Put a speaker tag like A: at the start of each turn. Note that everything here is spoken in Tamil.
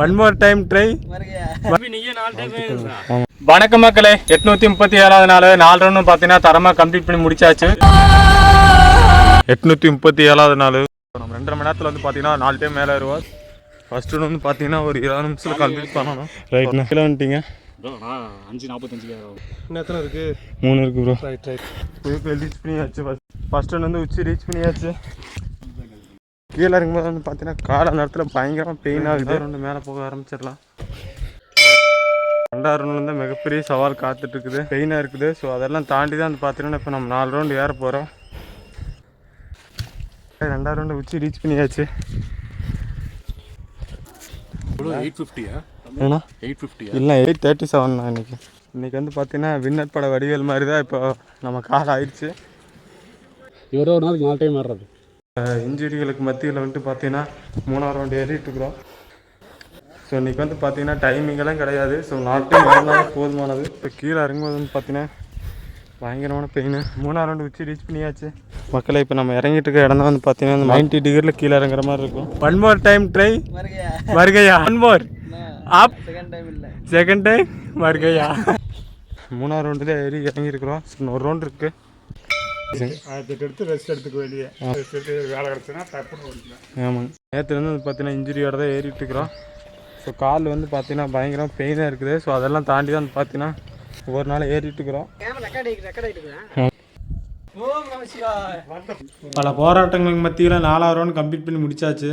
A: One more time try. வணக்கம் மக்களே, 837வது நாள் 4 ரவுண்ட் பார்த்தீங்கன்னா தரமாக கம்ப்ளீட் பண்ணி முடிச்சாச்சு. 837வது நாள் நம்ம 2.5 மணி நேரத்தில் வந்து பார்த்தீங்கன்னா 4 டைம் மேலே ஏறுவோம். ஃபர்ஸ்ட் ரவுண்ட் வந்து பார்த்தீங்கன்னா ஒரு 20 நிமிஷத்தில் கம்ப்ளீட் பண்ணணும். ரைட்ண்ணா கிலோ வந்துட்டீங்க.
B: 5:45
A: இன்னும் எத்தனை இருக்குது? 3 இருக்குது ப்ரோ. ரைட் ரீச் பண்ணியாச்சு. ஃபர்ஸ்ட் ரவுண்ட் வந்து உச்சி ரீச் பண்ணியாச்சு. கீழே இருக்கும்போது வந்து பார்த்தீங்கன்னா காலை நேரத்தில் பயங்கரமாக பெயின் ஆகுது. ரெண்டு மேலே போக ஆரம்பிச்சிடலாம். 2வது ரவுண்ட் வந்து மிகப்பெரிய சவால் காத்துட்ருக்குது, பெயினாக இருக்குது. ஸோ அதெல்லாம் தாண்டி தான் வந்து பார்த்தீங்கன்னா இப்போ நம்ம 4 ரவுண்டு ஏற போகிறோம். 2வது ரவுண்டு உச்சி ரீச் பண்ணியாச்சு.
B: 850
A: ஏன்னா
B: 850
A: இல்லை 837 தான் இன்றைக்கி வந்து பார்த்தீங்கன்னா வின்னர் பட வடிவேல் மாதிரி தான் இப்போ நம்ம கால் ஆயிடுச்சு.
B: இவரோ ஒரு நாளைக்கு 4 டைம் ஏறுறது.
A: இன்ஜுரிகளுக்கு மத்தியில் வந்துட்டு பார்த்தீங்கன்னா 3வது ரவுண்டு ஏறிட்டுருக்குறோம். ஸோ இன்றைக்கி வந்து பார்த்தீங்கன்னா டைமிங்கெல்லாம் கிடையாது. ஸோ 4 டைம் ஏறினாலும் போதுமானது. இப்போ கீழே இறங்கும்போது வந்து பார்த்தீங்கன்னா பயங்கரமான பெயின். 3வது ரவுண்டு வச்சு ரீச் பண்ணியாச்சு. மக்களை இப்போ நம்ம இறங்கிட்டு இருக்க இடம் தான் வந்து பார்த்தீங்கன்னா 90 டிகிரியில் கீழே இறங்குற மாதிரி இருக்கும். ஒன் மோர் டைம் ட்ரை வருகையா. One more half second time வருகையா. 3வது ரவுண்டு தான் ஏறி இறங்கியிருக்கிறோம். இன்னொரு ரவுண்டு இருக்குது.
B: எடுத்து ரெஸ்ட் எடுத்துக்க வேண்டிய வேலை கிடச்சுன்னா தப்புன்னு ஓடிக்கலாம்.
A: ஆமாங்க, நேற்றுலேருந்து வந்து பார்த்தீங்கன்னா இன்ஜுரியோட தான் ஏறிட்டு இருக்கிறோம். ஸோ கால் வந்து பார்த்தீங்கன்னா பயங்கரமாக பெயினாக இருக்குது. ஸோ அதெல்லாம் தாண்டி தான் பார்த்தீங்கன்னா ஒவ்வொரு நாள் ஏறிட்டு இருக்கிறோம். பல போராட்டங்களுக்கு மத்தியில் 4வது ரவுண்ட் கம்ப்ளீட் பண்ணி முடிச்சாச்சு.